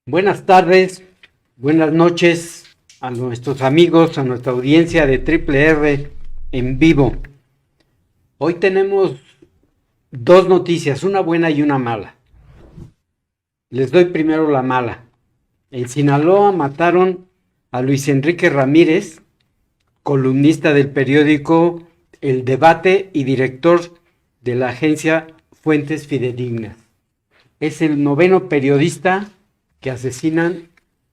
Buenas tardes, buenas noches a nuestros amigos, a nuestra audiencia de Triple R en vivo. Hoy tenemos dos noticias, una buena y una mala. Les doy primero la mala. En Sinaloa mataron a Luis Enrique Ramírez, columnista del periódico El Debate y director de la agencia Fuentes Fidedignas. Es el noveno periodista que asesinan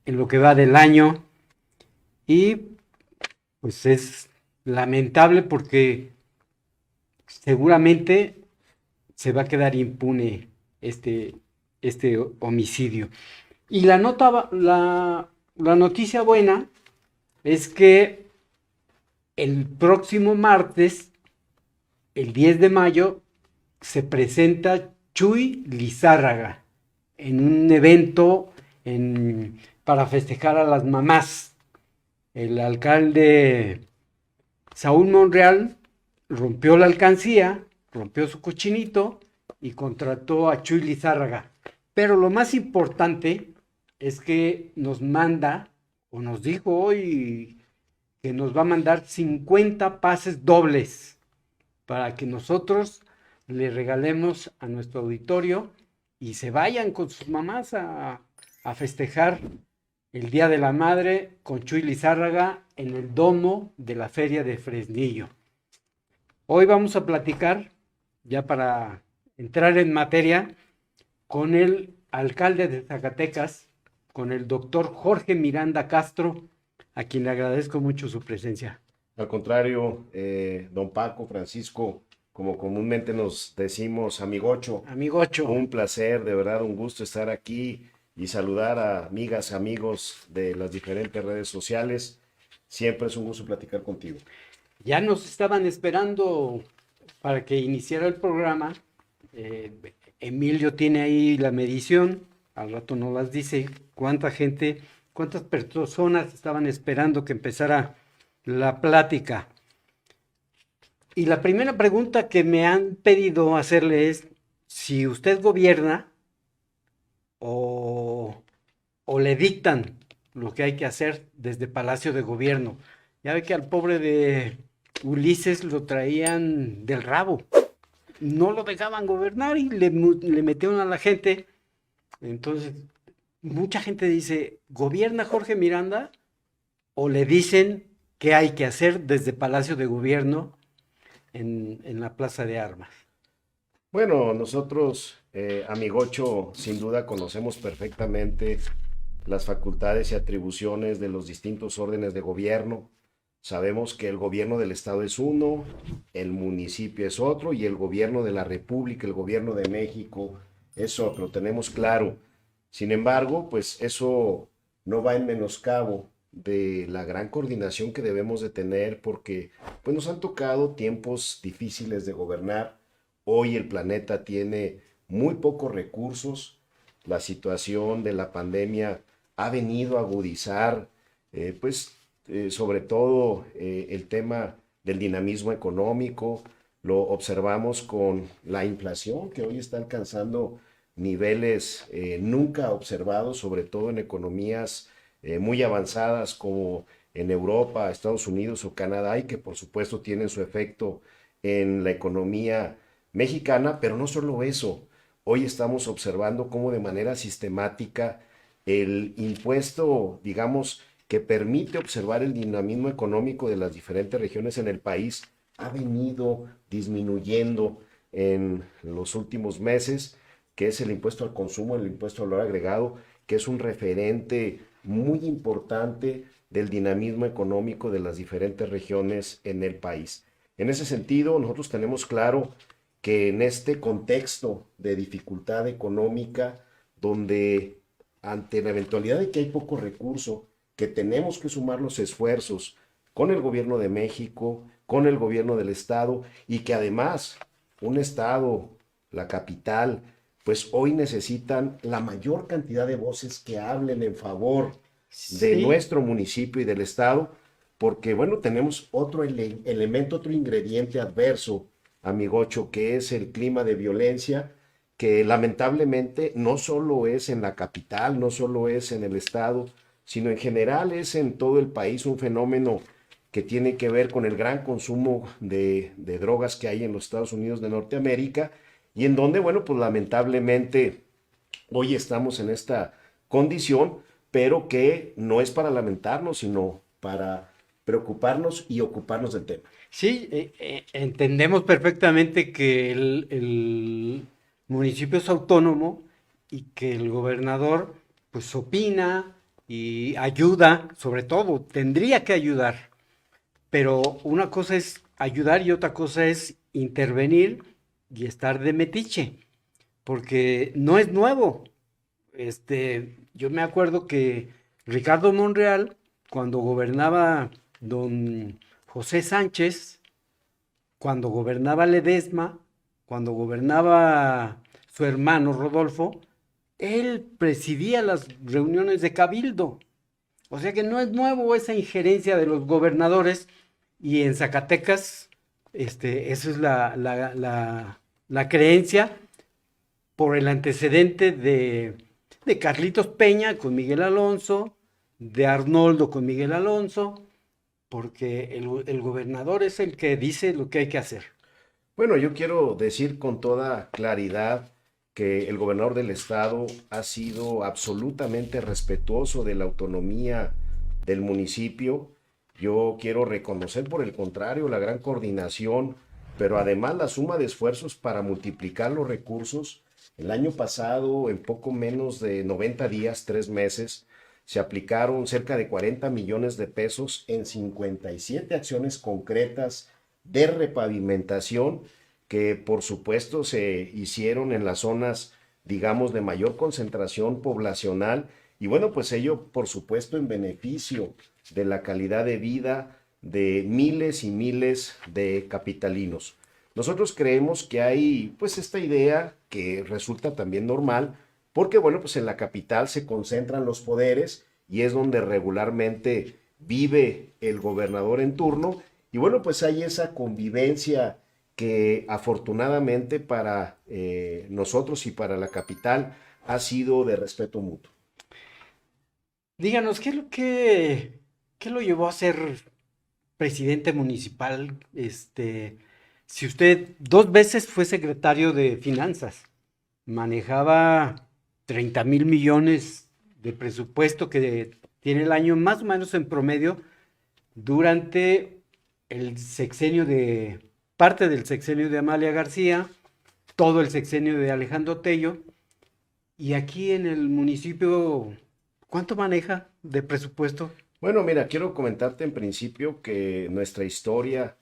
en lo que va del año y pues es lamentable porque seguramente se va a quedar impune este homicidio. Y la noticia buena es que el próximo martes, el 10 de mayo, se presenta Chuy Lizárraga en un evento para festejar a las mamás. El alcalde Saúl Monreal rompió la alcancía, rompió su cochinito y contrató a Chuy Lizárraga. Pero lo más importante es que nos manda, o nos dijo hoy, que nos va a mandar 50 pases dobles para que nosotros le regalemos a nuestro auditorio y se vayan con sus mamás a festejar el Día de la Madre con Chuy Lizárraga en el domo de la Feria de Fresnillo. Hoy vamos a platicar, ya para entrar en materia, con el alcalde de Zacatecas, con el doctor Jorge Miranda Castro, a quien le agradezco mucho su presencia. Al contrario, don Paco, Francisco, como comúnmente nos decimos, amigocho, Amigocho. un placer, de verdad, un gusto estar aquí y saludar a amigas, amigos de las diferentes redes sociales. Siempre es un gusto platicar contigo. Ya nos estaban esperando para que iniciara el programa. Emilio tiene ahí la medición, al rato nos las dice cuántas personas estaban esperando que empezara la plática. Y la primera pregunta que me han pedido hacerle es si usted gobierna o, o le dictan lo que hay que hacer desde Palacio de Gobierno. Ya ve que al pobre de Ulises lo traían del rabo. No lo dejaban gobernar y le metieron a la gente. Entonces, mucha gente dice, ¿gobierna Jorge Miranda? O le dicen qué hay que hacer desde Palacio de Gobierno en la Plaza de Armas. Bueno, nosotros, amigocho, sin duda conocemos perfectamente las facultades y atribuciones de los distintos órdenes de gobierno. Sabemos que el gobierno del estado es uno, el municipio es otro y el gobierno de la República, el gobierno de México es otro, tenemos claro. Sin embargo, pues eso no va en menoscabo de la gran coordinación que debemos de tener porque pues nos han tocado tiempos difíciles de gobernar. Hoy el planeta tiene muy pocos recursos. La situación de la pandemia ha venido a agudizar, sobre todo el tema del dinamismo económico. Lo observamos con la inflación que hoy está alcanzando niveles nunca observados, sobre todo en economías muy avanzadas como en Europa, Estados Unidos o Canadá, y que por supuesto tienen su efecto en la economía mexicana, pero no solo eso. Hoy estamos observando cómo de manera sistemática el impuesto, digamos, que permite observar el dinamismo económico de las diferentes regiones en el país, ha venido disminuyendo en los últimos meses, que es el impuesto al consumo, el impuesto al valor agregado, que es un referente muy importante del dinamismo económico de las diferentes regiones en el país. En ese sentido, nosotros tenemos claro que en este contexto de dificultad económica, donde ante la eventualidad de que hay poco recurso, que tenemos que sumar los esfuerzos con el gobierno de México, con el gobierno del estado, y que además un estado, la capital, pues hoy necesitan la mayor cantidad de voces que hablen en favor de nuestro municipio y del estado, porque bueno, tenemos otro elemento, otro ingrediente adverso, amigocho, que es el clima de violencia que lamentablemente no solo es en la capital, no solo es en el estado, sino en general es en todo el país un fenómeno que tiene que ver con el gran consumo de drogas que hay en los Estados Unidos de Norteamérica y en donde, bueno, pues lamentablemente hoy estamos en esta condición, pero que no es para lamentarnos, sino para preocuparnos y ocuparnos del tema. Sí, entendemos perfectamente que el municipio es autónomo y que el gobernador pues opina y ayuda, sobre todo, tendría que ayudar, pero una cosa es ayudar y otra cosa es intervenir y estar de metiche, porque no es nuevo. Yo me acuerdo que Ricardo Monreal, cuando gobernaba don José Sánchez, cuando gobernaba Ledesma, cuando gobernaba su hermano Rodolfo, él presidía las reuniones de cabildo. O sea que no es nuevo esa injerencia de los gobernadores y en Zacatecas, eso es la creencia por el antecedente de Carlitos Peña con Miguel Alonso, de Arnoldo con Miguel Alonso, porque el gobernador es el que dice lo que hay que hacer. Bueno, yo quiero decir con toda claridad que el gobernador del estado ha sido absolutamente respetuoso de la autonomía del municipio. Yo quiero reconocer, por el contrario, la gran coordinación, pero además la suma de esfuerzos para multiplicar los recursos. El año pasado, en poco menos de 90 días, 3 meses, se aplicaron cerca de 40 millones de pesos en 57 acciones concretas de repavimentación que por supuesto se hicieron en las zonas, digamos, de mayor concentración poblacional y bueno, pues ello por supuesto en beneficio de la calidad de vida de miles y miles de capitalinos. Nosotros creemos que hay pues esta idea que resulta también normal porque bueno, pues en la capital se concentran los poderes y es donde regularmente vive el gobernador en turno y bueno, pues hay esa convivencia que afortunadamente para nosotros y para la capital ha sido de respeto mutuo. Díganos, qué lo llevó a ser presidente municipal? Si usted 2 veces fue secretario de Finanzas, manejaba 30,000 millones de presupuesto que tiene el año más o menos en promedio durante el sexenio de, parte del sexenio de Amalia García, todo el sexenio de Alejandro Tello, y aquí en el municipio, ¿cuánto maneja de presupuesto? Bueno, mira, quiero comentarte en principio que nuestra historia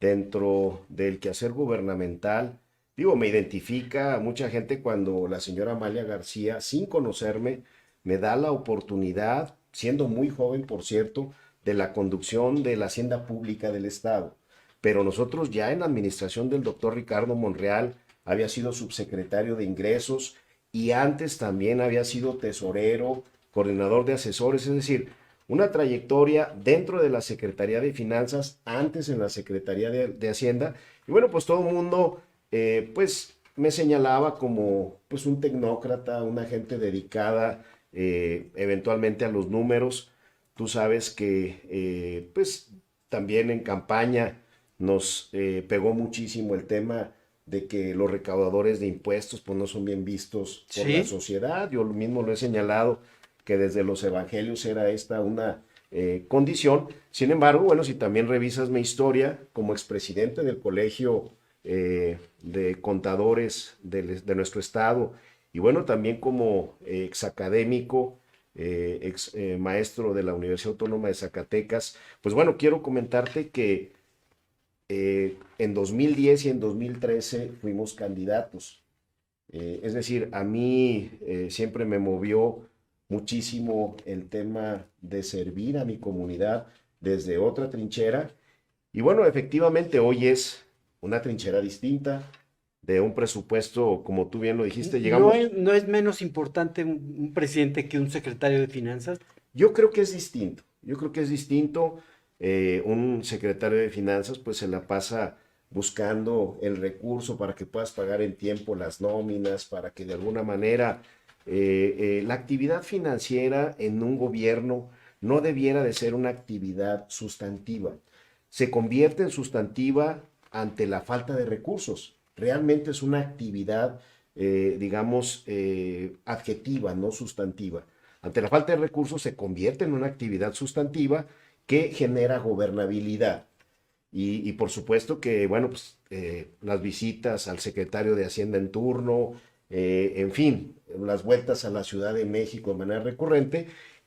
dentro del quehacer gubernamental, digo, me identifica a mucha gente cuando la señora Amalia García, sin conocerme, me da la oportunidad, siendo muy joven, por cierto, de la conducción de la hacienda pública del Estado. Pero nosotros ya en la administración del doctor Ricardo Monreal había sido subsecretario de ingresos y antes también había sido tesorero, coordinador de asesores, es decir, una trayectoria dentro de la Secretaría de Finanzas, antes en la Secretaría de Hacienda, y bueno, pues todo el mundo, pues me señalaba como pues un tecnócrata, una gente dedicada eventualmente a los números. Tú sabes que pues también en campaña nos pegó muchísimo el tema de que los recaudadores de impuestos pues no son bien vistos por la Sí. sociedad. Yo mismo lo he señalado que desde los evangelios era esta una condición. Sin embargo, bueno, si también revisas mi historia como expresidente del Colegio de Contadores de nuestro estado y bueno, también como exacadémico, ex maestro de la Universidad Autónoma de Zacatecas, pues bueno, quiero comentarte que en 2010 y en 2013 fuimos candidatos. Es decir, a mí siempre me movió muchísimo el tema de servir a mi comunidad desde otra trinchera. Y bueno, efectivamente hoy es una trinchera distinta, de un presupuesto, como tú bien lo dijiste, ¿No llegamos, es, no es menos importante un presidente que un secretario de finanzas? yo creo que es distinto, yo creo que es distinto. Un secretario de finanzas pues se la pasa buscando el recurso para que puedas pagar en tiempo las nóminas, para que de alguna manera la actividad financiera en un gobierno no debiera de ser una actividad sustantiva. Se convierte en sustantiva ante la falta de recursos. Realmente es una actividad, digamos, adjetiva, no sustantiva. Ante la falta de recursos se convierte en una actividad sustantiva que genera gobernabilidad. Y por supuesto que, bueno, pues las visitas al secretario de Hacienda en turno, en fin, las vueltas a la Ciudad de México de manera recurrente,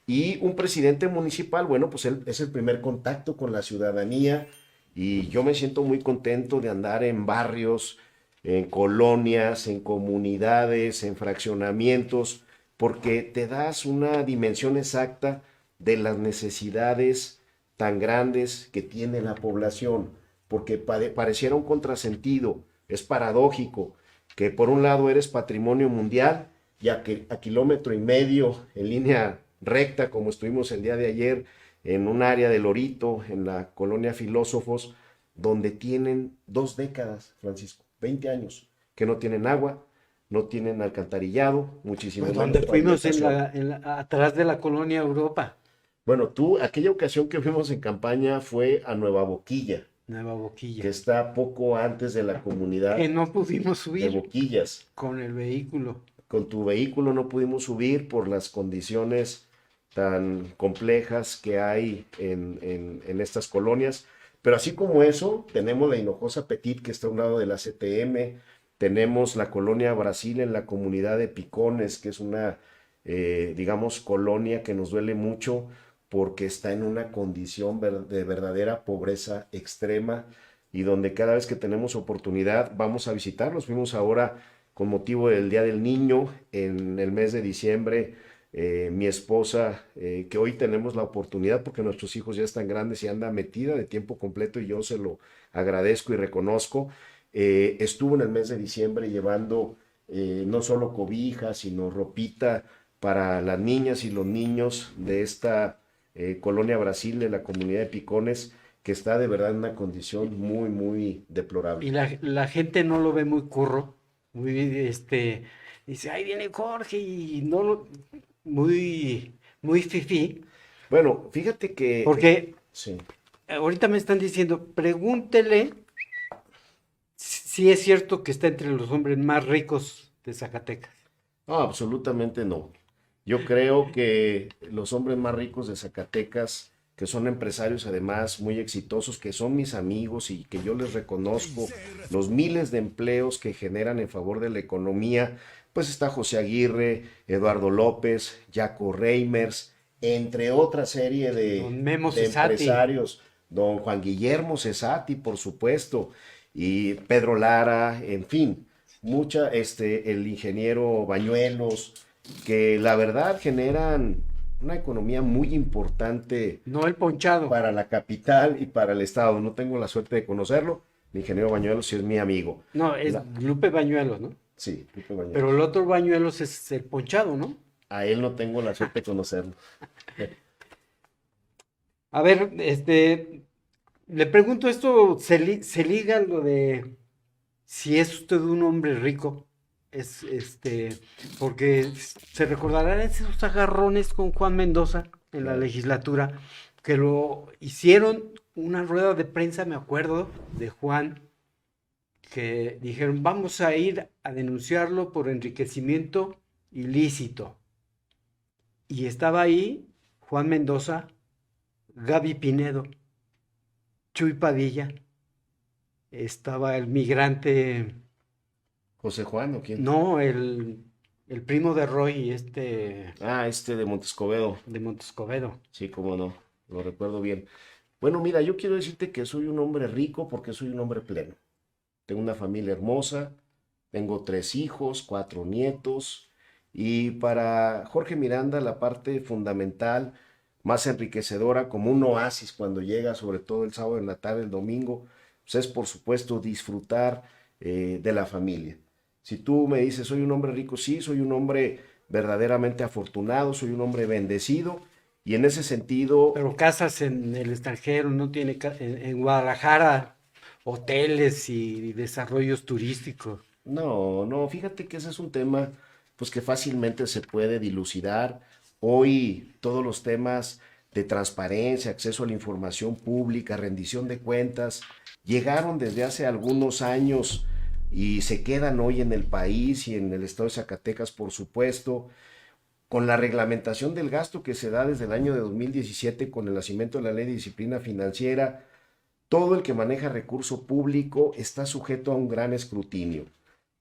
y un presidente municipal, bueno, pues él es el primer contacto con la ciudadanía, y yo me siento muy contento de andar en barrios, en colonias, en comunidades, en fraccionamientos, porque te das una dimensión exacta de las necesidades tan grandes que tiene la población, porque pareciera un contrasentido, es paradójico, que por un lado eres patrimonio mundial y a kilómetro y medio en línea recta, como estuvimos el día de ayer, en un área de Lorito, en la colonia Filósofos, donde tienen 2 décadas, Francisco, 20 años, que no tienen agua, no tienen alcantarillado, muchísimo Pues menos donde fuimos pavimentación. atrás de la colonia Europa, Bueno, tú, aquella ocasión que fuimos en campaña fue a Nueva Boquilla, Nueva que Boquilla, está poco antes de la que comunidad no pudimos de subir Boquillas. con el vehículo. Con tu vehículo no pudimos subir por las condiciones tan complejas que hay en estas colonias. Pero así como eso, tenemos la Hinojosa Petit, que está a un lado de la CTM, tenemos la colonia Brasil en la comunidad de Picones, que es una, digamos, colonia que nos duele mucho porque está en una condición de verdadera pobreza extrema y donde cada vez que tenemos oportunidad vamos a visitarlos. Fuimos ahora con motivo del Día del Niño en el mes de diciembre. Mi esposa, que hoy tenemos la oportunidad porque nuestros hijos ya están grandes y anda metida de tiempo completo y yo se lo agradezco y reconozco, estuvo en el mes de diciembre llevando no solo cobijas, sino ropita para las niñas y los niños de esta Colonia Brasil, de la comunidad de Picones, que está de verdad en una condición muy, muy deplorable. Y la gente no lo ve muy curro, muy, dice, ahí viene Jorge, y no lo, muy fifí, Bueno, fíjate que, porque sí, ahorita me están diciendo, pregúntele si es cierto que está entre los hombres más ricos de Zacatecas. no, absolutamente no. Yo creo que los hombres más ricos de Zacatecas, que son empresarios además muy exitosos, que son mis amigos y que yo les reconozco los miles de empleos que generan en favor de la economía, pues está José Aguirre, Eduardo López, Jaco Reimers, entre otra serie Don Memo de Cesati, empresarios, don Juan Guillermo Cesati, por supuesto, y Pedro Lara, en fin, el ingeniero Bañuelos, que la verdad generan una economía muy importante no el ponchado. para la capital y para el estado. No tengo la suerte de conocerlo. El ingeniero Bañuelos sí es mi amigo. No, es La- Lupe Bañuelos, ¿no? sí, Lupe Bañuelos. Pero el otro Bañuelos es el ponchado, ¿no? A él no tengo la suerte de conocerlo. A ver, le pregunto esto, se liga a lo de si es usted un hombre rico, es porque se recordarán esos agarrones con Juan Mendoza en la Claro. legislatura, que lo hicieron una rueda de prensa, me acuerdo, de Juan, que dijeron, vamos a ir a denunciarlo por enriquecimiento ilícito. Y estaba ahí Juan Mendoza, Gaby Pinedo, Chuy Padilla, estaba el migrante, ¿José Juan o quién? no, el primo de Roy, Ah, este de Montescobedo. de Montescobedo. Sí, cómo no, lo recuerdo bien. Bueno, mira, yo quiero decirte que soy un hombre rico porque soy un hombre pleno. Tengo una familia hermosa, tengo 3 hijos, 4 nietos, y para Jorge Miranda la parte fundamental, más enriquecedora, como un oasis cuando llega, sobre todo el sábado en la tarde, el domingo, pues es por supuesto disfrutar de la familia. Si tú me dices, soy un hombre rico, sí, soy un hombre verdaderamente afortunado, soy un hombre bendecido, y en ese sentido, Pero casas en el extranjero, no tiene en Guadalajara hoteles y desarrollos turísticos. No, no, fíjate que ese es un tema pues que fácilmente se puede dilucidar. Hoy todos los temas de transparencia, acceso a la información pública, rendición de cuentas, llegaron desde hace algunos años y se quedan hoy en el país y en el estado de Zacatecas, por supuesto, con la reglamentación del gasto que se da desde el año de 2017 con el nacimiento de la Ley de Disciplina Financiera. Todo el que maneja recurso público está sujeto a un gran escrutinio.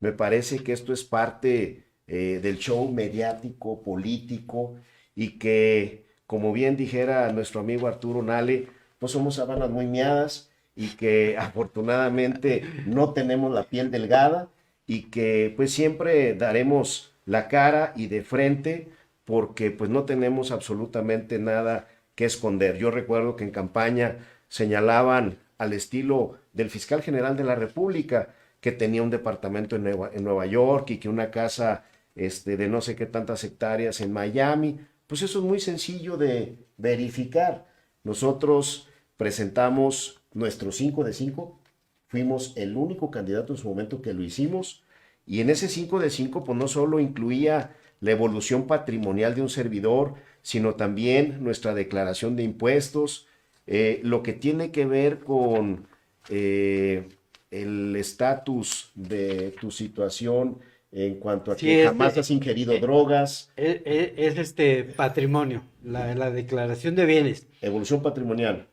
Me parece que esto es parte del show mediático, político, y que, como bien dijera nuestro amigo Arturo Nale, pues somos sábanas muy miadas y que afortunadamente no tenemos la piel delgada y que pues siempre daremos la cara y de frente porque pues no tenemos absolutamente nada que esconder. Yo recuerdo que en campaña señalaban al estilo del fiscal general de la República que tenía un departamento en Nueva York y que una casa de no sé qué tantas hectáreas en Miami. Pues eso es muy sencillo de verificar. Nosotros presentamos nuestro 5 de 5, fuimos el único candidato en su momento que lo hicimos, y en ese 5 de 5 pues no solo incluía la evolución patrimonial de un servidor, sino también nuestra declaración de impuestos, lo que tiene que ver con el estatus de tu situación en cuanto a Sí, que jamás has ingerido drogas, es patrimonio, la declaración de bienes, evolución patrimonial,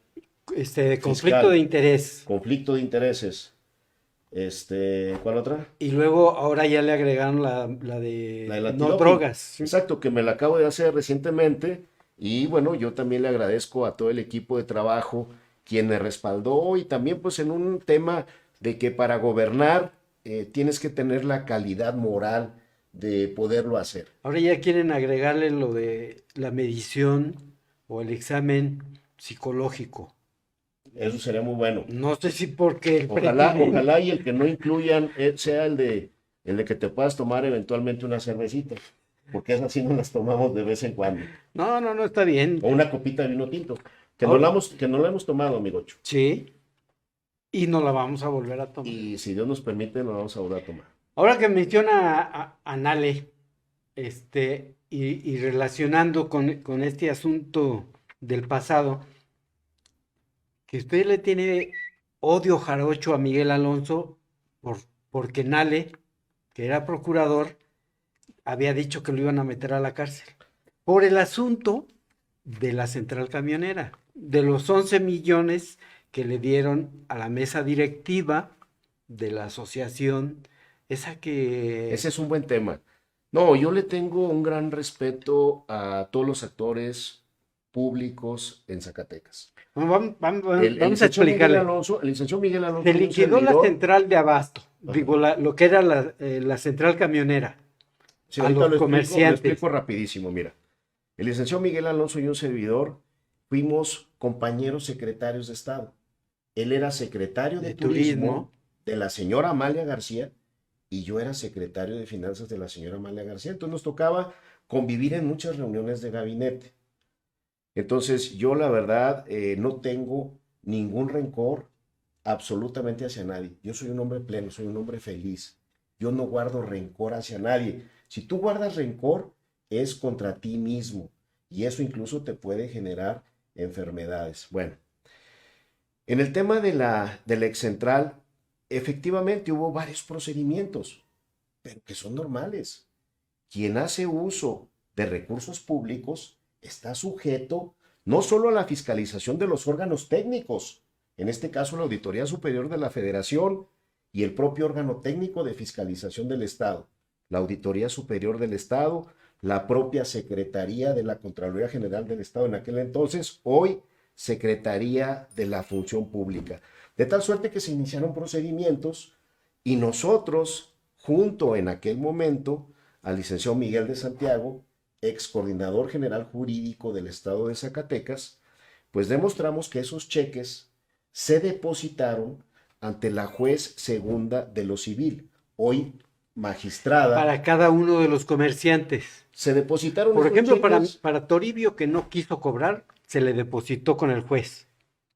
conflicto de fiscal, interés. conflicto de intereses, ¿cuál otra? Y luego ahora ya le agregaron la La de del no antidoping. drogas. ¿Sí? Exacto, que me la acabo de hacer recientemente y bueno, yo también le agradezco a todo el equipo de trabajo quien me respaldó y también pues en un tema de que para gobernar tienes que tener la calidad moral de poderlo hacer. Ahora ya quieren agregarle lo de la medición o el examen psicológico. Eso sería muy bueno. No sé si porque el Ojalá, presidente. ojalá y el que no incluyan sea el de que te puedas tomar eventualmente una cervecita, porque esas sí no las tomamos de vez en cuando. No, no, no está bien. O una copita de vino tinto, Ahora, que no la hemos tomado, amigocho. sí, y no la vamos a volver a tomar. Y si Dios nos permite, nos vamos a volver a tomar. Ahora que menciona a Nale, y relacionando con este asunto del pasado, que usted le tiene odio jarocho a Miguel Alonso por, porque Nale, que era procurador, había dicho que lo iban a meter a la cárcel por el asunto de la central camionera, de los 11 millones que le dieron a la mesa directiva de la asociación, esa Ese que... es un buen tema. No, yo le tengo un gran respeto a todos los actores públicos en Zacatecas. El Vamos a licenciado Miguel explicarle. Alonso, el licenciado Miguel Alonso Se y un liquidó la servidor. central de abasto, Ajá. digo, lo que era la central camionera, Sí, a ahorita los lo comerciantes. explico rapidísimo, mira. El licenciado Miguel Alonso y un servidor fuimos compañeros secretarios de Estado. Él era secretario de De Turismo turismo. de la señora Amalia García y yo era secretario de Finanzas de la señora Amalia García. Entonces nos tocaba convivir en muchas reuniones de gabinete. Entonces yo la verdad no tengo ningún rencor absolutamente hacia nadie. Yo soy un hombre pleno, soy un hombre feliz. Yo no guardo rencor hacia nadie. Si tú guardas rencor, es contra ti mismo y eso incluso te puede generar enfermedades. Bueno, en el tema de la excentral, efectivamente hubo varios procedimientos, pero que son normales. Quien hace uso de recursos públicos está sujeto no solo a la fiscalización de los órganos técnicos, en este caso la Auditoría Superior de la Federación y el propio órgano técnico de fiscalización del Estado, la Auditoría Superior del Estado, la propia Secretaría de la Contraloría General del Estado en aquel entonces, hoy Secretaría de la Función Pública. De tal suerte que se iniciaron procedimientos y nosotros, junto en aquel momento, al licenciado Miguel de Santiago, ex coordinador general jurídico del Estado de Zacatecas, pues demostramos que esos cheques se depositaron ante la juez segunda de lo civil, hoy magistrada. Para cada uno de los comerciantes. Se depositaron Por esos ejemplo, cheques. para Toribio, que no quiso cobrar, se le depositó con el juez.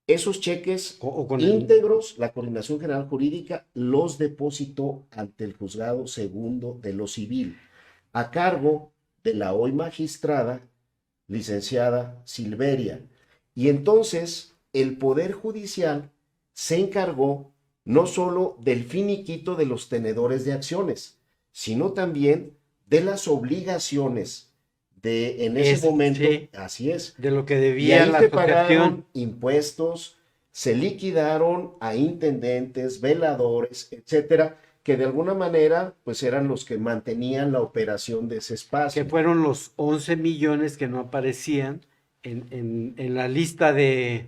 Esos cheques O con íntegros, la Coordinación General Jurídica los depositó ante el Juzgado Segundo de lo Civil, a cargo de la hoy magistrada, licenciada Silveria. Y entonces el Poder Judicial se encargó no solo del finiquito de los tenedores de acciones, sino también de las obligaciones de en ese momento, sí, así es, de lo que y debía ahí la se pagaron asociación. impuestos, se liquidaron a intendentes, veladores, etcétera, que de alguna manera pues eran los que mantenían la operación de ese Que espacio. fueron los 11 millones que no aparecían en la lista de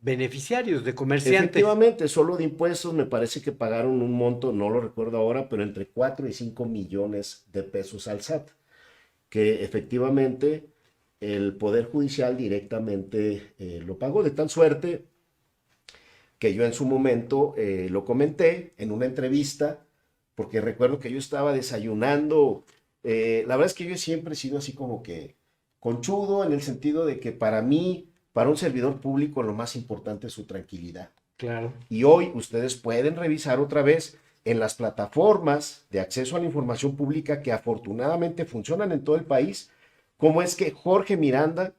beneficiarios, de comerciantes. Efectivamente, solo de impuestos me parece que pagaron un monto, no lo recuerdo ahora, pero entre 4 y 5 millones de pesos al SAT, que efectivamente el Poder Judicial directamente lo pagó, de tal suerte que yo en su momento lo comenté en una entrevista, porque recuerdo que yo estaba desayunando. La verdad es que yo siempre he sido así como que conchudo, en el sentido de que para mí, para un servidor público, lo más importante es su tranquilidad. Claro. Y hoy ustedes pueden revisar otra vez en las plataformas de acceso a la información pública que afortunadamente funcionan en todo el país, cómo es que Jorge Miranda,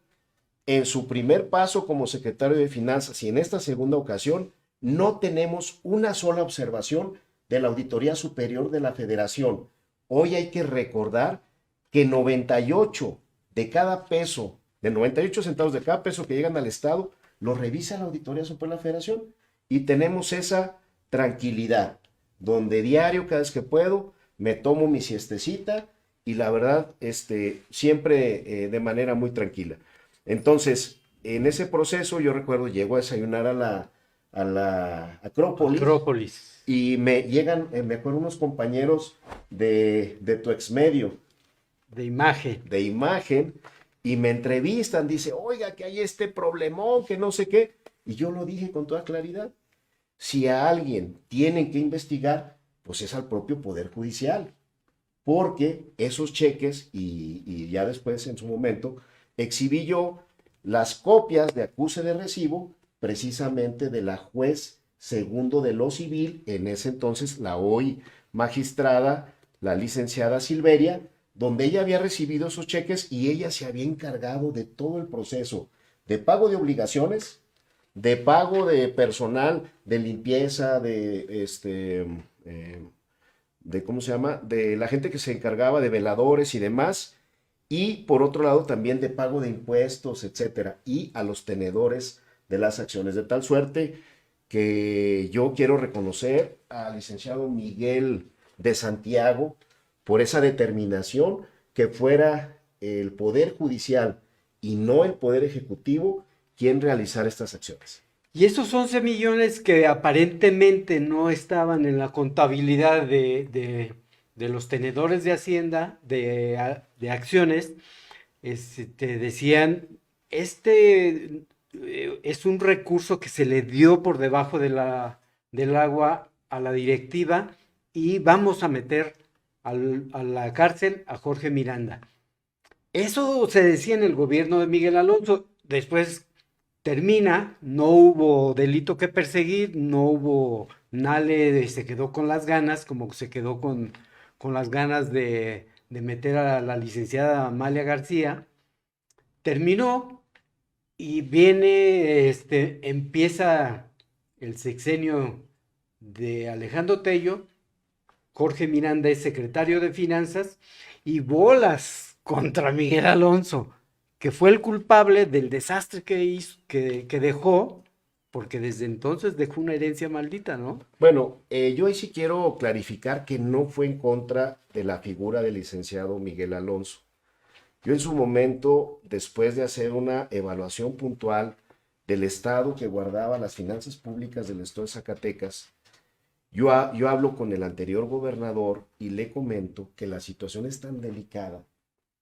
en su primer paso como secretario de Finanzas y en esta segunda ocasión, no tenemos una sola observación de la Auditoría Superior de la Federación. Hoy hay que recordar que 98 de cada peso, de 98 centavos de cada peso que llegan al Estado, lo revisa la Auditoría Superior de la Federación y tenemos esa tranquilidad, donde diario, cada vez que puedo, me tomo mi siestecita y la verdad, siempre de manera muy tranquila. Entonces, en ese proceso, yo recuerdo, llego a desayunar a la Acrópolis Acrópolis. y me llegan, me acuerdo, unos compañeros de tu exmedio, De imagen. de imagen, y me entrevistan, dice, oiga, que hay este problemón, que no sé qué, y yo lo dije con toda claridad. Si a alguien tienen que investigar, pues es al propio Poder Judicial, porque esos cheques, y ya después en su momento, exhibí yo las copias de acuse de recibo precisamente de la juez segundo de lo civil, en ese entonces la hoy magistrada, la licenciada Silveria, donde ella había recibido esos cheques y ella se había encargado de todo el proceso de pago de obligaciones, de pago de personal, de limpieza, de ¿cómo se llama? De la gente que se encargaba de veladores y demás, y por otro lado también de pago de impuestos, etcétera, y a los tenedores de las acciones, de tal suerte que yo quiero reconocer al licenciado Miguel de Santiago por esa determinación que fuera el Poder Judicial y no el Poder Ejecutivo quien realizara estas acciones. Y esos 11 millones que aparentemente no estaban en la contabilidad de los tenedores de Hacienda, de acciones, te decían, es un recurso que se le dio por debajo del agua a la directiva y vamos a meter a la cárcel a Jorge Miranda. Eso se decía en el gobierno de Miguel Alonso. Después termina, no hubo delito que perseguir, no hubo, Nale se quedó con las ganas, como se quedó con las ganas de meter a la licenciada Amalia García. Terminó y viene, empieza el sexenio de Alejandro Tello. Jorge Miranda es secretario de Finanzas y bolas contra Miguel Alonso, que fue el culpable del desastre que hizo, que dejó, porque desde entonces dejó una herencia maldita, ¿no? Bueno, yo ahí sí quiero clarificar que no fue en contra de la figura del licenciado Miguel Alonso. Yo en su momento, después de hacer una evaluación puntual del estado que guardaba las finanzas públicas del estado de Zacatecas, yo hablo con el anterior gobernador y le comento que la situación es tan delicada,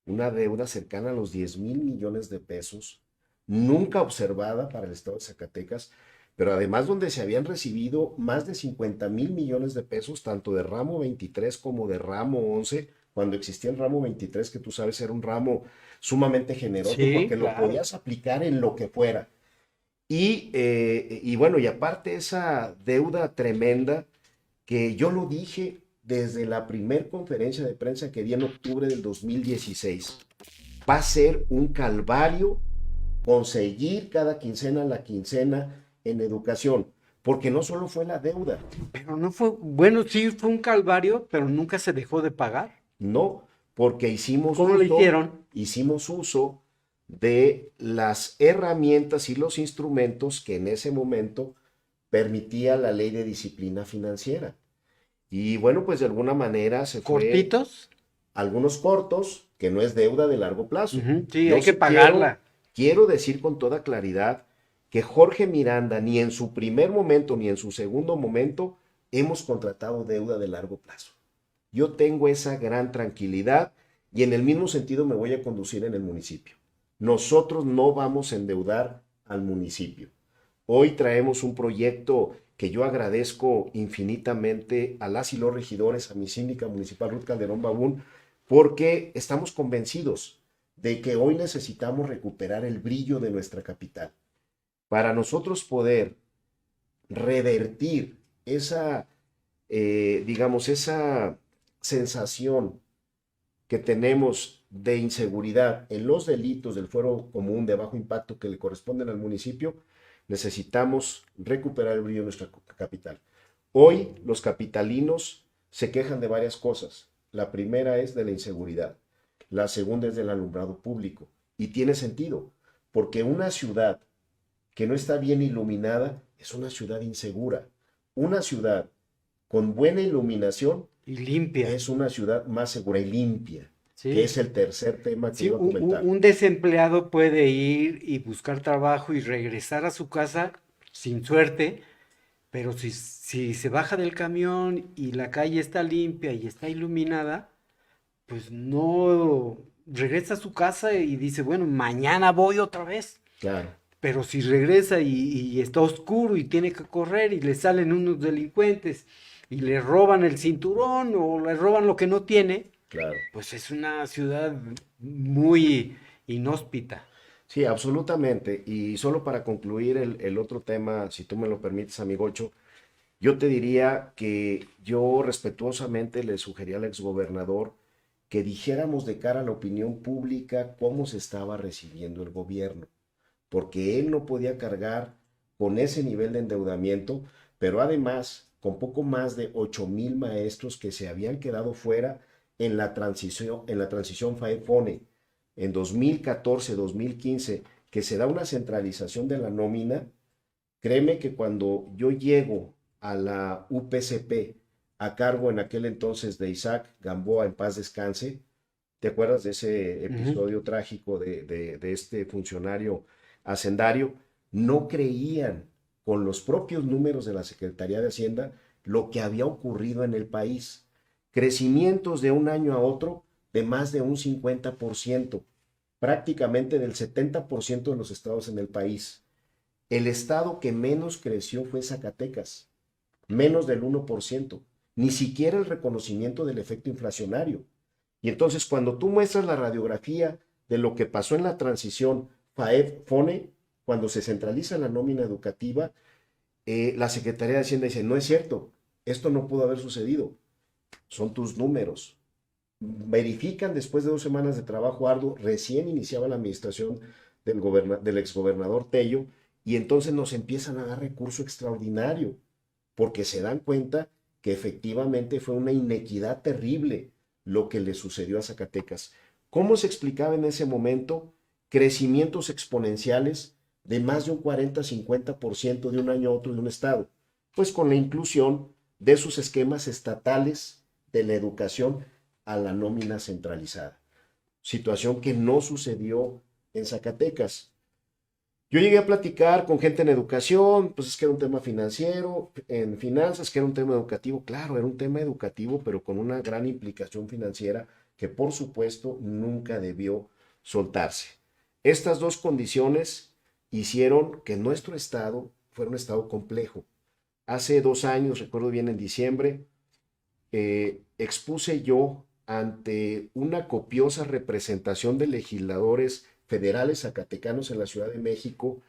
una deuda cercana a los 10,000 millones de pesos, nunca observada para el estado de Zacatecas, pero además donde se habían recibido más de 50,000 millones de pesos, tanto de ramo 23 como de ramo 11, cuando existía el ramo 23, que tú sabes era un ramo sumamente generoso Sí, porque lo claro. podías aplicar en lo que fuera. Y bueno, y aparte esa deuda tremenda que yo lo dije desde la primer conferencia de prensa que di en octubre del 2016, va a ser un calvario conseguir cada quincena la quincena en educación, porque no solo fue la deuda, Pero no fue, bueno, sí fue un calvario, pero nunca se dejó de pagar. no, porque ¿Cómo lo hicieron? hicimos uso de las herramientas y los instrumentos que en ese momento permitía la ley de disciplina financiera. Y bueno, pues de alguna manera se fue ¿Cortitos? algunos cortos, que no es deuda de largo plazo. Ujú, sí, Yo hay que sí quiero, pagarla. quiero decir con toda claridad que Jorge Miranda ni en su primer momento ni en su segundo momento hemos contratado deuda de largo plazo. Yo tengo esa gran tranquilidad y en el mismo sentido me voy a conducir en el municipio. Nosotros no vamos a endeudar al municipio. Hoy traemos un proyecto que yo agradezco infinitamente a las y los regidores, a mi síndica municipal Ruth Calderón Babún, porque estamos convencidos de que hoy necesitamos recuperar el brillo de nuestra capital. Para nosotros poder revertir esa, digamos, esa sensación que tenemos de inseguridad en los delitos del fuero común de bajo impacto que le corresponden al municipio, necesitamos recuperar el brillo de nuestra capital. Hoy los capitalinos se quejan de varias cosas. La primera es de la inseguridad, la segunda es del alumbrado público. Y tiene sentido, porque una ciudad que no está bien iluminada es una ciudad insegura. Una ciudad con buena iluminación Y limpia. es una ciudad más segura y limpia, que Sí. es el tercer tema que Sí, iba a comentar. un desempleado puede ir y buscar trabajo y regresar a su casa sin suerte, pero si se baja del camión y la calle está limpia y está iluminada, pues no regresa a su casa y dice, bueno, mañana voy otra vez. Claro, Pero si regresa y está oscuro y tiene que correr y le salen unos delincuentes y le roban el cinturón o le roban lo que no tiene, claro. pues es una ciudad muy inhóspita. Sí, absolutamente. Y solo para concluir el otro tema, si tú me lo permites, amigocho, yo te diría que yo respetuosamente le sugería al exgobernador que dijéramos de cara a la opinión pública cómo se estaba recibiendo el gobierno, porque él no podía cargar con ese nivel de endeudamiento, pero además con poco más de 8,000 maestros que se habían quedado fuera en la transición FAE-FONE en 2014-2015, que se da una centralización de la nómina. Créeme que cuando yo llego a la UPCP a cargo en aquel entonces de Isaac Gamboa, en paz descanse, ¿te acuerdas de ese Ujú. episodio trágico de este funcionario hacendario? No creían con los propios números de la Secretaría de Hacienda lo que había ocurrido en el país. Crecimientos de un año a otro de más de un 50%, prácticamente del 70% de los estados en el país. El estado que menos creció fue Zacatecas, menos del 1%, ni siquiera el reconocimiento del efecto inflacionario. Y entonces cuando tú muestras la radiografía de lo que pasó en la transición FAEB-FONE, cuando se centraliza la nómina educativa, la Secretaría de Hacienda dice, no es cierto, esto no pudo haber sucedido, son tus números. Verifican después de 2 semanas de trabajo arduo, recién iniciaba la administración del exgobernador Tello, y entonces nos empiezan a dar recurso extraordinario, porque se dan cuenta que efectivamente fue una inequidad terrible lo que le sucedió a Zacatecas. ¿Cómo se explicaba en ese momento crecimientos exponenciales de más de un 40-50% de un año a otro de un estado? Pues con la inclusión de sus esquemas estatales de la educación a la nómina centralizada. Situación que no sucedió en Zacatecas. Yo llegué a platicar con gente en educación, pues es que era un tema financiero, en finanzas, que era un tema educativo. Claro, era un tema educativo, pero con una gran implicación financiera que por supuesto nunca debió soltarse. Estas dos condiciones hicieron que nuestro estado fuera un estado complejo. Hace 2 años, recuerdo bien en diciembre, expuse yo ante una copiosa representación de legisladores federales zacatecanos en la Ciudad de México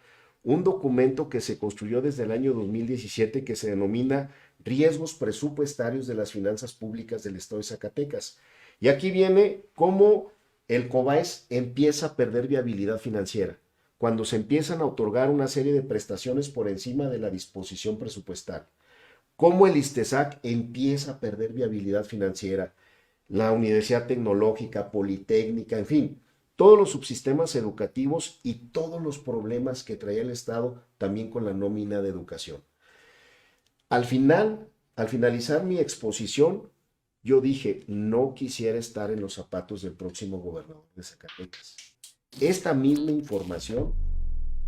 un documento que se construyó desde el año 2017 que se denomina Riesgos Presupuestarios de las Finanzas Públicas del Estado de Zacatecas. Y aquí viene cómo el COBAES empieza a perder viabilidad financiera, cuando se empiezan a otorgar una serie de prestaciones por encima de la disposición presupuestal. Cómo el ISTESAC empieza a perder viabilidad financiera, la Universidad Tecnológica, Politécnica, en fin, todos los subsistemas educativos y todos los problemas que traía el Estado también con la nómina de educación. Al finalizar mi exposición, yo dije, no quisiera estar en los zapatos del próximo gobernador de Zacatecas. Esta misma información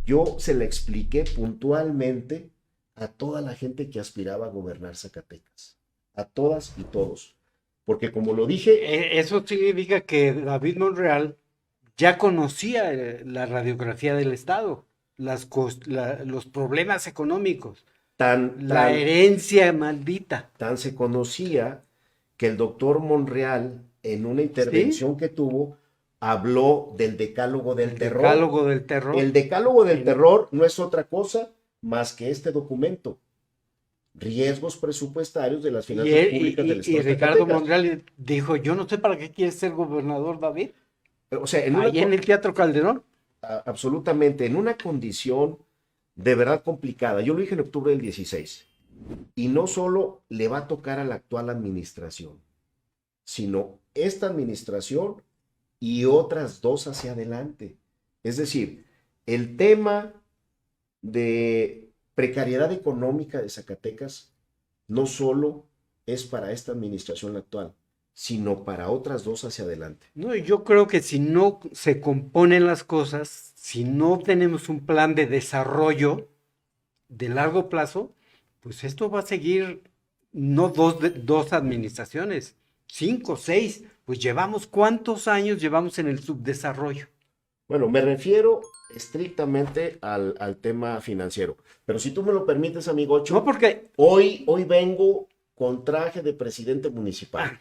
yo se la expliqué puntualmente a toda la gente que aspiraba a gobernar Zacatecas, a todas y todos. Porque como lo dije, Eso significa que David Monreal ya conocía la radiografía del Estado, los problemas económicos, la herencia maldita. tan se conocía que el doctor Monreal, en una intervención ¿Sí? que tuvo, habló del decálogo del terror. Decálogo del terror. El decálogo del terror no es otra cosa más que este documento. Riesgos presupuestarios de las finanzas públicas del Estado Y de Ricardo Zacatecas. Monreal dijo, yo no sé para qué quieres ser gobernador, David. O sea, Ahí en el Teatro Calderón. absolutamente, en una condición de verdad complicada. Yo lo dije en octubre del 16. Y no solo le va a tocar a la actual administración, sino esta administración y otras dos hacia adelante. Es decir, el tema de precariedad económica de Zacatecas no solo es para esta administración actual, sino para otras dos hacia adelante. No, y yo creo que si no se componen las cosas, si no tenemos un plan de desarrollo de largo plazo, pues esto va a seguir no dos administraciones, 5, 6, pues llevamos, ¿cuántos años llevamos en el subdesarrollo? Bueno, me refiero estrictamente al tema financiero. Pero si tú me lo permites, amigocho, No, porque hoy vengo con traje de presidente municipal.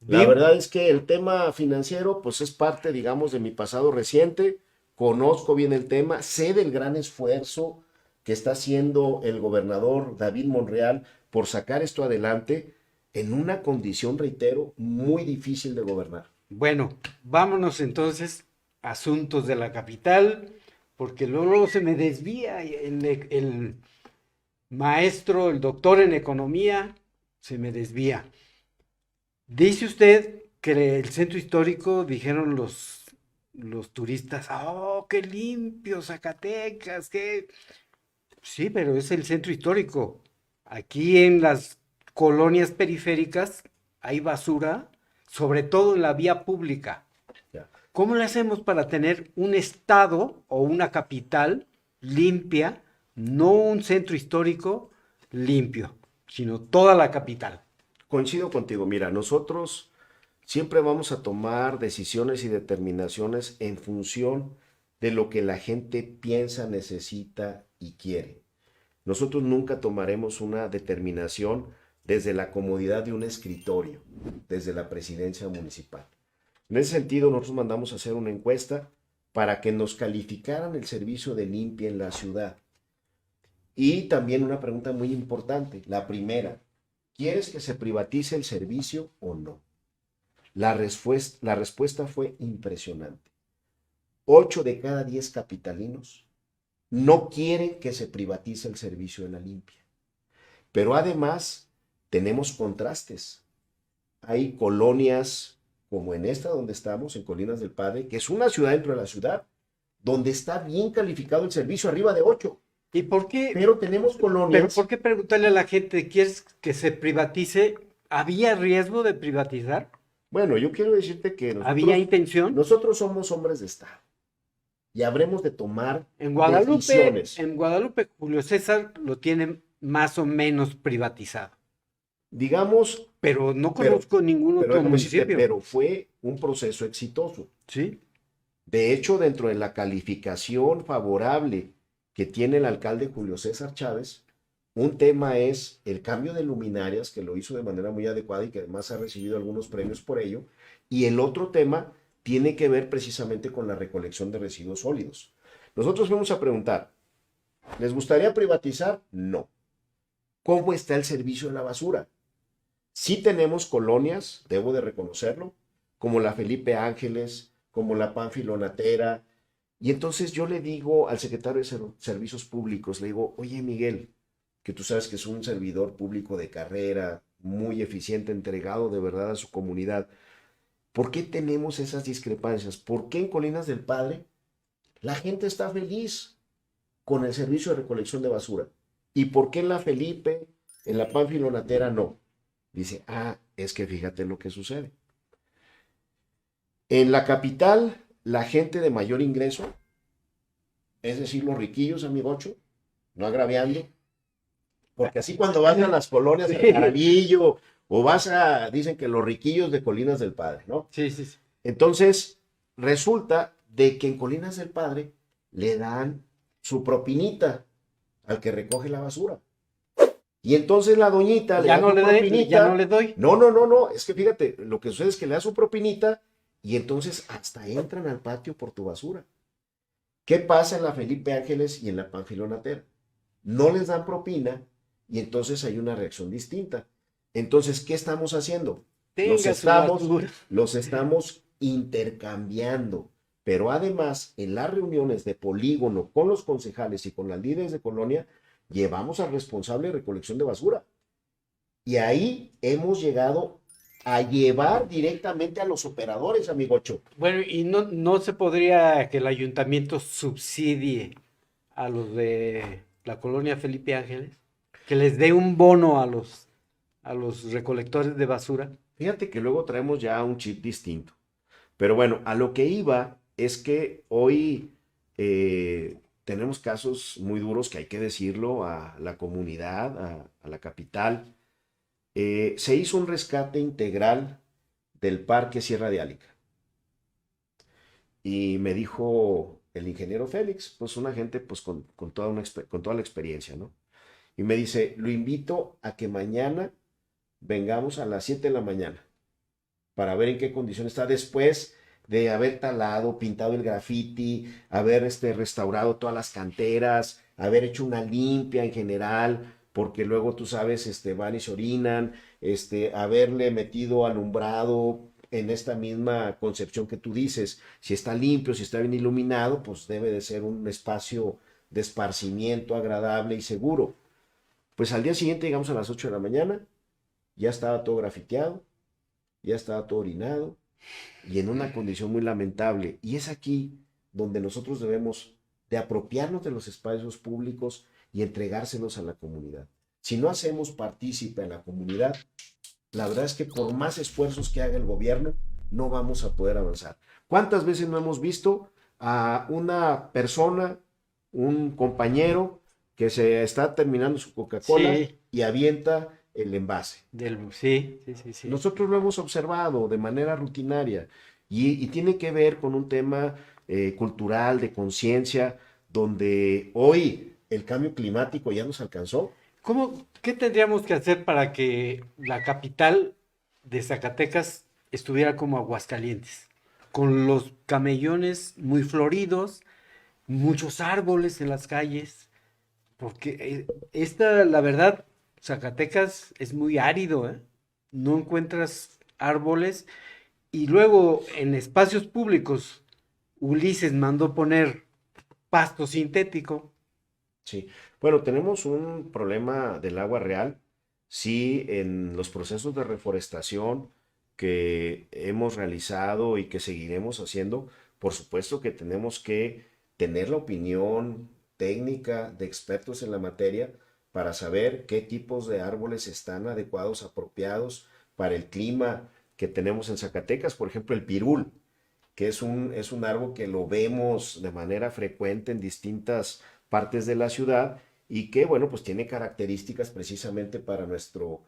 La bien, verdad es que el tema financiero, pues es parte, digamos, de mi pasado reciente. Conozco bien el tema, sé del gran esfuerzo que está haciendo el gobernador David Monreal por sacar esto adelante en una condición, reitero, muy difícil de gobernar. bueno, vámonos entonces a asuntos de la capital, porque luego se me desvía el maestro, el doctor en economía, se me desvía. Dice usted que el centro histórico, dijeron los turistas, oh, qué limpio, Zacatecas, qué... Sí, pero es el centro histórico. Aquí en las colonias periféricas hay basura, sobre todo en la vía pública. Ya. ¿Cómo le hacemos para tener un estado o una capital limpia, no un centro histórico limpio, sino toda la capital? Coincido contigo, mira, nosotros siempre vamos a tomar decisiones y determinaciones en función de lo que la gente piensa, necesita y quiere. Nosotros nunca tomaremos una determinación desde la comodidad de un escritorio, desde la presidencia municipal. En ese sentido, nosotros mandamos a hacer una encuesta para que nos calificaran el servicio de limpia en la ciudad. Y también una pregunta muy importante, la primera, ¿quieres que se privatice el servicio o no? La respuesta fue impresionante. 8 de cada 10 capitalinos no quieren que se privatice el servicio de la limpia. Pero además tenemos contrastes. Hay colonias como en esta donde estamos, en Colinas del Padre, que es una ciudad dentro de la ciudad, donde está bien calificado el servicio, arriba de 8. ¿Y por qué? Pero tenemos colonias... ¿Pero por qué preguntarle a la gente, ¿quieres que se privatice? ¿Había riesgo de privatizar? Bueno, yo quiero decirte que ¿Había intención? nosotros somos hombres de Estado y habremos de tomar En decisiones. Guadalupe, Julio César lo tiene más o menos privatizado. Digamos, Pero no conozco ningún otro déjame decirte, municipio. pero fue un proceso exitoso. Sí. De hecho, dentro de la calificación favorable que tiene el alcalde Julio César Chávez, un tema es el cambio de luminarias, que lo hizo de manera muy adecuada y que además ha recibido algunos premios por ello, y el otro tema tiene que ver precisamente con la recolección de residuos sólidos. Nosotros vamos a preguntar, ¿Les gustaría privatizar? No. ¿Cómo está el servicio de la basura? Sí tenemos colonias, debo de reconocerlo, como la Felipe Ángeles, como la Pánfilo Natera. Y entonces yo le digo al secretario de Servicios Públicos, le digo, oye Miguel, que tú sabes que es un servidor público de carrera, muy eficiente, entregado de verdad a su comunidad. ¿Por qué tenemos esas discrepancias? ¿Por qué en Colinas del Padre la gente está feliz con el servicio de recolección de basura? ¿Y por qué en la Felipe, en la Pánfilo Natera no? Dice, es que fíjate lo que sucede. En la capital, la gente de mayor ingreso, es decir, los riquillos, amigocho, no agraviando, porque así cuando vas a las colonias del Sí, Jaramillo o dicen que los riquillos de Colinas del Padre, ¿no? sí, sí, sí. Entonces, resulta de que en Colinas del Padre le dan su propinita al que recoge la basura. Y entonces la doñita le Ya da no su le doy, ya no propinita. le doy. No, no, no, no. Es que fíjate, lo que sucede es que le da su propinita y entonces hasta entran al patio por tu basura. ¿Qué pasa en la Felipe Ángeles y en la Panfilonatera? No les dan propina y entonces hay una reacción distinta. Entonces, ¿qué estamos haciendo? Los Tenga su estamos, basura. los estamos intercambiando. Pero además, en las reuniones de polígono con los concejales y con las líderes de colonia, llevamos al responsable de recolección de basura. Y ahí hemos llegado a llevar directamente a los operadores, amigocho. Bueno, y no se podría que el ayuntamiento subsidie a los de la colonia Felipe Ángeles, que les dé un bono a los recolectores de basura. Fíjate que luego traemos ya un chip distinto. Pero bueno, a lo que iba es que hoy tenemos casos muy duros que hay que decirlo a la comunidad, a la capital. Se hizo un rescate integral del Parque Sierra de Álica. Y me dijo el ingeniero Félix, pues una gente pues con toda, con toda la experiencia, ¿no? Y me dice, lo invito a que mañana vengamos a las 7 de la mañana para ver en qué condición está después de haber talado, pintado el graffiti, haber restaurado todas las canteras, haber hecho una limpia en general, porque luego tú sabes, van y se orinan, haberle metido alumbrado en esta misma concepción que tú dices, si está limpio, si está bien iluminado, pues debe de ser un espacio de esparcimiento agradable y seguro. Pues al día siguiente llegamos a las 8 de la mañana, ya estaba todo grafiteado, ya estaba todo orinado y en una condición muy lamentable. Y es aquí donde nosotros debemos de apropiarnos de los espacios públicos y entregárselos a la comunidad. Si no hacemos partícipe a la comunidad, la verdad es que por más esfuerzos que haga el gobierno, no vamos a poder avanzar. ¿Cuántas veces no hemos visto a una persona, un compañero, que se está terminando su Coca-Cola Sí, y avienta el envase? sí, sí, sí, sí. Nosotros lo hemos observado de manera rutinaria y tiene que ver con un tema cultural, de conciencia, donde hoy el cambio climático ya nos alcanzó. ¿Qué tendríamos que hacer para que la capital de Zacatecas estuviera como Aguascalientes? Con los camellones muy floridos, muchos árboles en las calles, porque la verdad, Zacatecas es muy árido, ¿eh? No encuentras árboles y luego en espacios públicos Ulises mandó poner pasto sintético. Sí, bueno, tenemos un problema del agua real. Sí, en los procesos de reforestación que hemos realizado y que seguiremos haciendo, por supuesto que tenemos que tener la opinión técnica de expertos en la materia para saber qué tipos de árboles están adecuados, apropiados para el clima que tenemos en Zacatecas. Por ejemplo, el pirul, que es un árbol que lo vemos de manera frecuente en distintas partes de la ciudad y que, bueno, pues tiene características precisamente para nuestro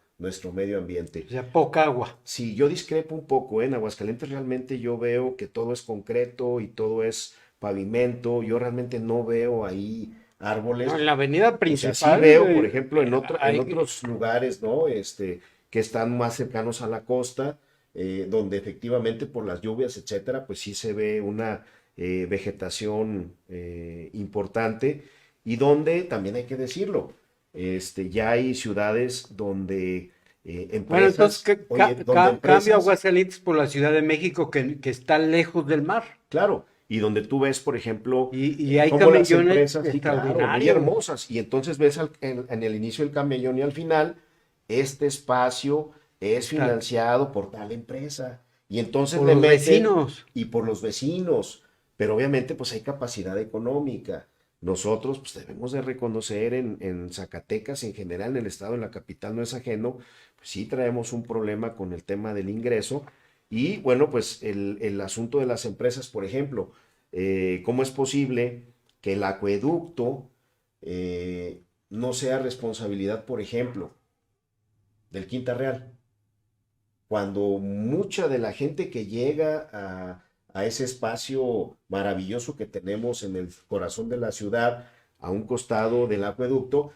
medio ambiente. O sea, poca agua. Sí, yo discrepo un poco, ¿eh? En Aguascalientes realmente yo veo que todo es concreto y todo es pavimento, yo realmente no veo ahí No, árboles. en la avenida O sea, sí principal veo, por ejemplo, en hay, otros lugares, ¿no? Que están más cercanos a la costa, donde efectivamente por las lluvias, etcétera, pues sí se ve una vegetación importante y donde, también hay que decirlo, ya hay ciudades donde Bueno, entonces empresas, oye, donde cambio empresas, Aguascalientes por la Ciudad de México que está lejos del mar. claro, y donde tú ves, por ejemplo, Y hay cómo las camellones empresas, sí, claro, muy extraordinarios. hermosas, y entonces ves en el inicio del camellón y al final, este espacio es Ta- financiado por tal empresa, y entonces por le los meten, vecinos. y por los vecinos, pero obviamente pues hay capacidad económica. Nosotros pues debemos de reconocer en Zacatecas, en general en el estado, en la capital no es ajeno, pues sí traemos un problema con el tema del ingreso, y bueno, pues el asunto de las empresas, por ejemplo, ¿cómo es posible que el acueducto no sea responsabilidad, por ejemplo, del Quinta Real? Cuando mucha de la gente que llega a ese espacio maravilloso que tenemos en el corazón de la ciudad, a un costado del acueducto,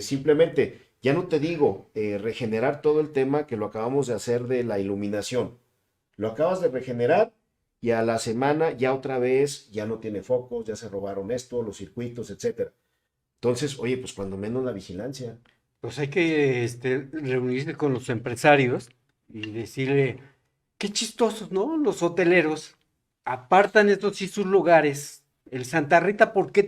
simplemente, ya no te digo regenerar todo el tema que lo acabamos de hacer de la iluminación, lo acabas de regenerar y a la semana ya otra vez ya no tiene focos, ya se robaron esto, los circuitos, etcétera. Entonces, oye, pues cuando menos la vigilancia. Pues hay que reunirse con los empresarios y decirle, qué chistosos, ¿no? Los hoteleros apartan estos sí sus lugares. El Santa Rita, por qué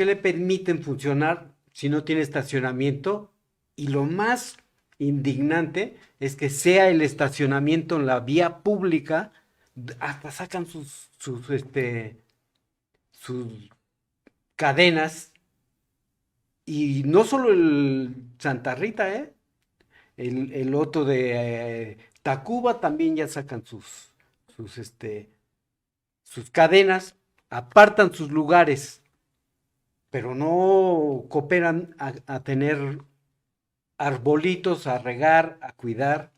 le permiten funcionar si no tiene estacionamiento? Y lo más indignante es que sea el estacionamiento en la vía pública, hasta sacan sus cadenas. Y no solo el Santa Rita, ¿eh? El otro de Tacuba también ya sacan sus, este, sus cadenas, apartan sus lugares, pero no cooperan a tener arbolitos, a regar, a cuidar.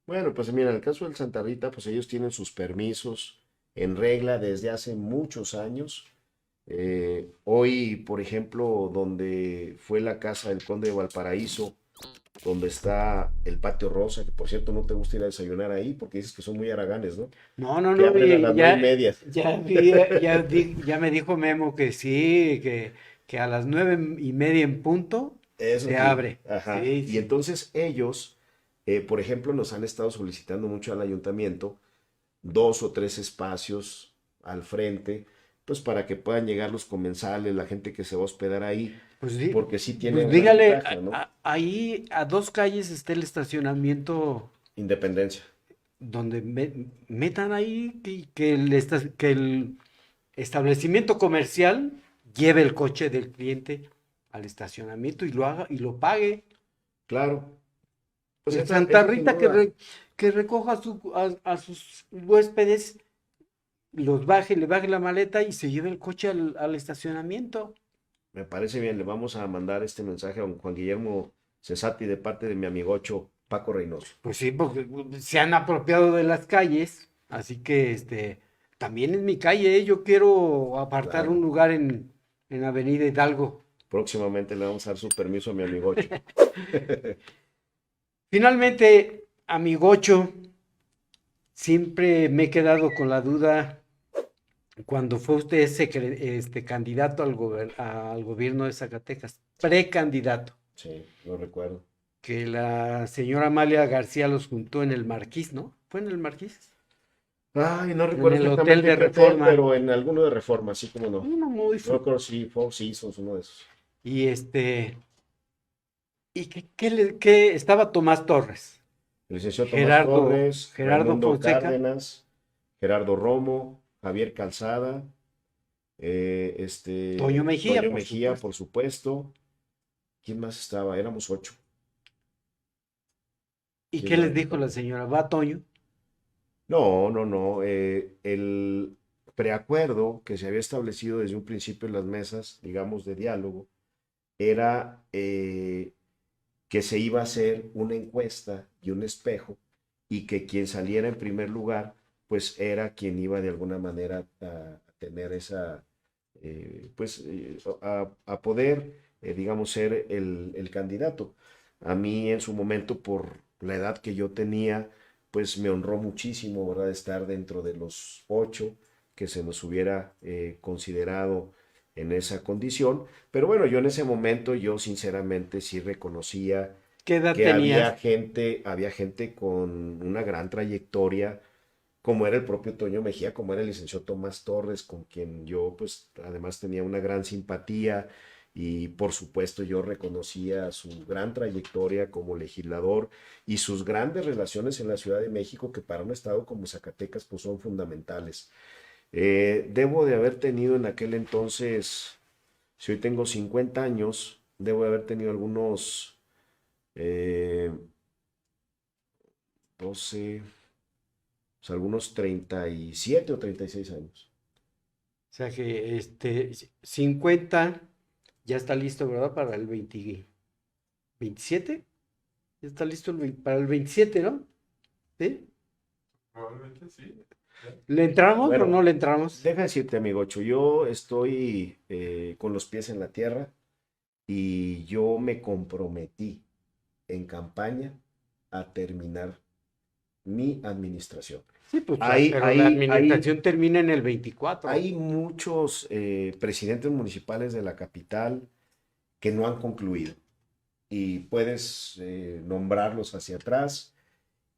Bueno, pues mira, en el caso del Santa Rita, pues ellos tienen sus permisos en regla desde hace muchos años. Hoy, por ejemplo, donde fue la casa del Conde de Valparaíso, donde está el Patio Rosa, que por cierto no te gusta ir a desayunar ahí porque dices que son muy haraganes, ¿no? No, no, Que no, abren a las 9:30. ya me dijo Memo que sí, que a las 9:30 en punto Eso se sí, abre. ajá. Sí, Y sí. entonces ellos, por ejemplo, nos han estado solicitando mucho al ayuntamiento dos o tres espacios al frente, pues para que puedan llegar los comensales, la gente que se va a hospedar ahí, Pues, porque sí tiene pues una dígale, ventaja, ¿no? ahí a 2 calles está el estacionamiento Independencia. donde metan ahí que el establecimiento comercial lleve el coche del cliente al estacionamiento y lo haga y lo pague. Claro, pues El esa, Santa eso sin Rita duda. que recoja a sus huéspedes, le baje la maleta y se lleve el coche al estacionamiento. Me parece bien, le vamos a mandar este mensaje a don Juan Guillermo Cesati de parte de mi amigocho Paco Reynoso. Pues sí, porque se han apropiado de las calles, así que también es mi calle, ¿eh? Yo quiero apartar un Claro. lugar en Avenida Hidalgo. Próximamente le vamos a dar su permiso a mi amigocho. Finalmente, amigocho, siempre me he quedado con la duda cuando fue usted candidato al gobierno de Zacatecas, precandidato, Sí, lo recuerdo. que la señora Amalia García los juntó en el Marquís, ¿no? ¿Fue en el Marquís? Ay, no En recuerdo el Hotel exactamente en de qué hotel, Reforma. pero en alguno de Reforma, así como no. Uno muy No recuerdo si Four Seasons, uno de esos. Y y que estaba Tomás Torres, El licenciado Tomás Torres, Gerardo Raimundo Fonseca, Cárdenas, Gerardo Romo, Javier Calzada, Toño Mejía, Toño por Mejía, supuesto. por supuesto. ¿Quién más estaba? Éramos 8. ¿Y ¿Quién qué más les me dijo la falta? señora? Va Toño. No, no, no. El preacuerdo que se había establecido desde un principio en las mesas, digamos, de diálogo, era que se iba a hacer una encuesta y un espejo y que quien saliera en primer lugar, pues era quien iba de alguna manera a tener esa, a poder, digamos, ser el candidato. A mí en su momento, por la edad que yo tenía, pues me honró muchísimo, ¿verdad?, estar dentro de los 8 que se nos hubiera considerado en esa condición. Pero bueno, yo en ese momento, yo sinceramente sí reconocía ¿Qué edad que tenías? había gente con una gran trayectoria, como era el propio Toño Mejía, como era el licenciado Tomás Torres, con quien yo pues además tenía una gran simpatía y por supuesto yo reconocía su gran trayectoria como legislador y sus grandes relaciones en la Ciudad de México, que para un estado como Zacatecas pues son fundamentales. Debo de haber tenido en aquel entonces, si hoy tengo 50 años, debo de haber tenido algunos eh, 12, o sea, algunos 37 o 36 años. O sea que 50 ya está listo, ¿verdad? Para el 20, 27. Ya está listo para el 27, ¿no? ¿Sí? Probablemente sí. Ya. ¿Le entramos o no Bueno, le entramos? deja decirte, amigocho, yo estoy con los pies en la tierra y yo me comprometí en campaña a terminar mi administración. Sí, pues, Hay, pero la hay, hay, administración termina en el 24. hay muchos presidentes municipales de la capital que no han concluido y puedes nombrarlos hacia atrás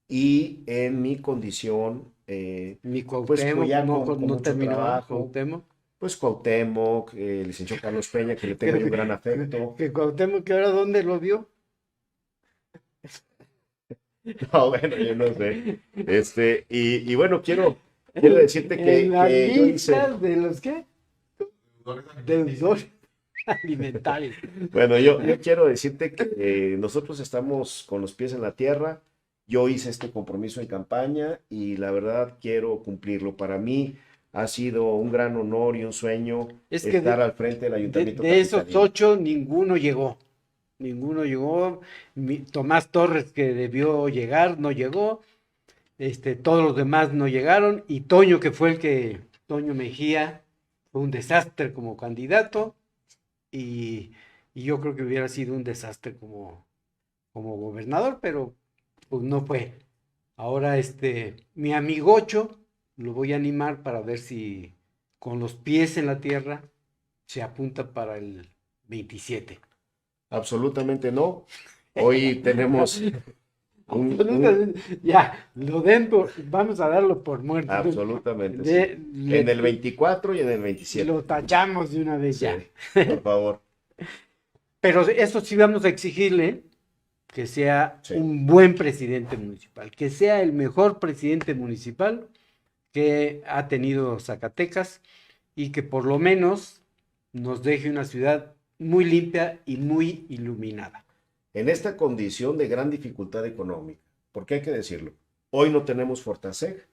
y en mi condición, Ni pues Cuauhtémoc ya no, con no mucho terminó, trabajo, Cuauhtémoc. pues Cuauhtémoc, el licenciado Carlos Peña, que le tengo yo un gran afecto. Que Cuauhtémoc, que ahora dónde lo vio. No, bueno, yo no sé. Y bueno, quiero decirte En las que yo hice, listas de los qué? Deudores alimenticios. Deudores alimentarios. bueno, yo quiero decirte que nosotros estamos con los pies en la tierra. Yo hice este compromiso en campaña y la verdad quiero cumplirlo. Para mí ha sido un gran honor y un sueño Es que estar al frente del ayuntamiento de esos capitalino. 8, ninguno llegó. Ninguno llegó. Tomás Torres, que debió llegar, no llegó. Todos los demás no llegaron. Y Toño, que fue Toño Mejía, fue un desastre como candidato. Y, y yo creo que hubiera sido un desastre como gobernador, pero pues no fue. Ahora, mi amigocho, lo voy a animar para ver si con los pies en la tierra se apunta para el 27. Absolutamente no. Hoy tenemos un Absolutamente, ya, vamos a darlo por muerto. absolutamente sí. En el 24 y en el 27. Lo tachamos de una vez Sí, ya. por favor. Pero eso sí vamos a exigirle que sea Sí. un buen presidente municipal, que sea el mejor presidente municipal que ha tenido Zacatecas y que por lo menos nos deje una ciudad muy limpia y muy iluminada. En esta condición de gran dificultad económica, porque hay que decirlo, hoy no tenemos Fortaseg,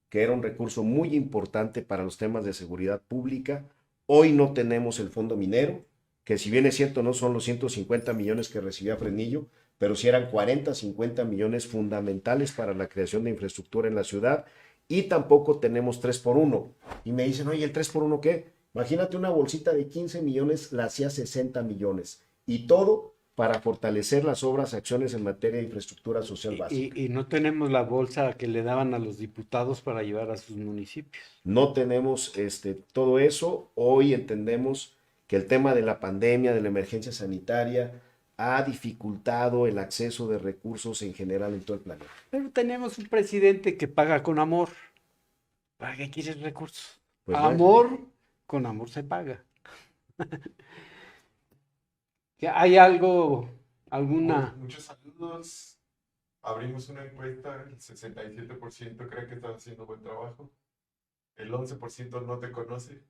que era un recurso muy importante para los temas de seguridad pública. Hoy no tenemos el fondo minero, que si bien es cierto no son los 150 millones que recibía Frenillo, pero sí eran 40, 50 millones fundamentales para la creación de infraestructura en la ciudad. Y tampoco tenemos 3 por 1. Y me dicen, oye, ¿el 3 por 1 qué? Imagínate una bolsita de 15 millones, la hacía 60 millones. Y todo para fortalecer las obras, acciones en materia de infraestructura social básica. Y no tenemos la bolsa que le daban a los diputados para llevar a sus municipios. No tenemos todo eso. Hoy entendemos que el tema de la pandemia, de la emergencia sanitaria, ha dificultado el acceso de recursos en general en todo el planeta. Pero tenemos un presidente que paga con amor. ¿Para qué quieres recursos? Pues bueno, Amor, con amor se paga. ¿Que ¿Hay algo, alguna? Muchos saludos. Abrimos una encuesta. El 67% cree que estás haciendo buen trabajo. El 11% no te conoce.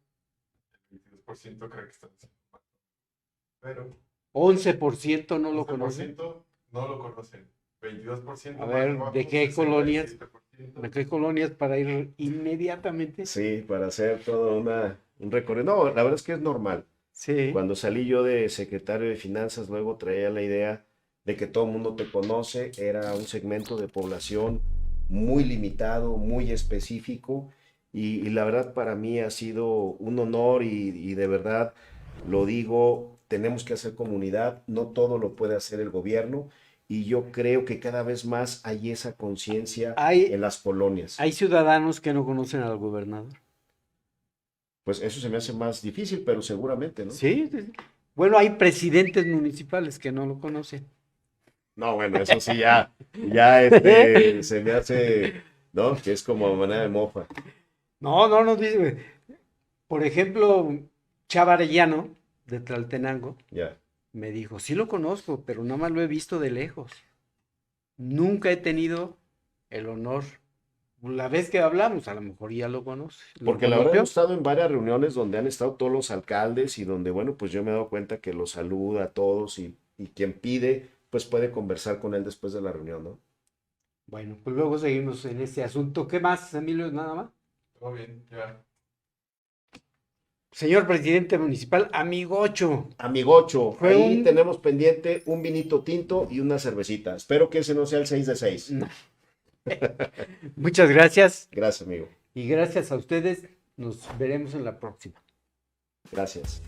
El 22% cree que estás haciendo mal. Pero 11% no lo conoce? 11% no lo conocen. 22% A mal ver, trabajo, ¿de qué colonias? 67%. ¿De qué colonias para ir inmediatamente? sí, para hacer todo un recorrido. No, la verdad es que es normal. Sí. Cuando salí yo de secretario de Finanzas, luego traía la idea de que todo el mundo te conoce, era un segmento de población muy limitado, muy específico, y la verdad para mí ha sido un honor y de verdad lo digo, tenemos que hacer comunidad, no todo lo puede hacer el gobierno, y yo creo que cada vez más hay esa conciencia Hay, en las colonias. hay ciudadanos que no conocen al gobernador. Pues eso se me hace más difícil, pero seguramente, ¿no? Sí, sí, sí. Bueno, hay presidentes municipales que no lo conocen. No, bueno, eso sí se me hace, ¿no? Que es como manera de mofa. No, dice. Por ejemplo, Chava Arellano, de Tlaltenango, Ya. me dijo, sí lo conozco, pero nada más lo he visto de lejos. Nunca he tenido el honor. La vez que hablamos, a lo mejor ya lo conoce. ¿Lo Porque la verdad conoció? hemos estado en varias reuniones donde han estado todos los alcaldes y donde, bueno, pues yo me he dado cuenta que los saluda a todos y quien pide, pues puede conversar con él después de la reunión, ¿no? Bueno, pues luego seguimos en este asunto. ¿Qué más, Emilio? Nada más. Todo bien, ya. Señor presidente municipal, amigocho. Amigocho, Fue ahí un... tenemos pendiente un vinito tinto y una cervecita. Espero que ese no sea el 6 de 6. No. Muchas gracias Gracias, amigo. y gracias a ustedes. Nos veremos en la próxima. Gracias.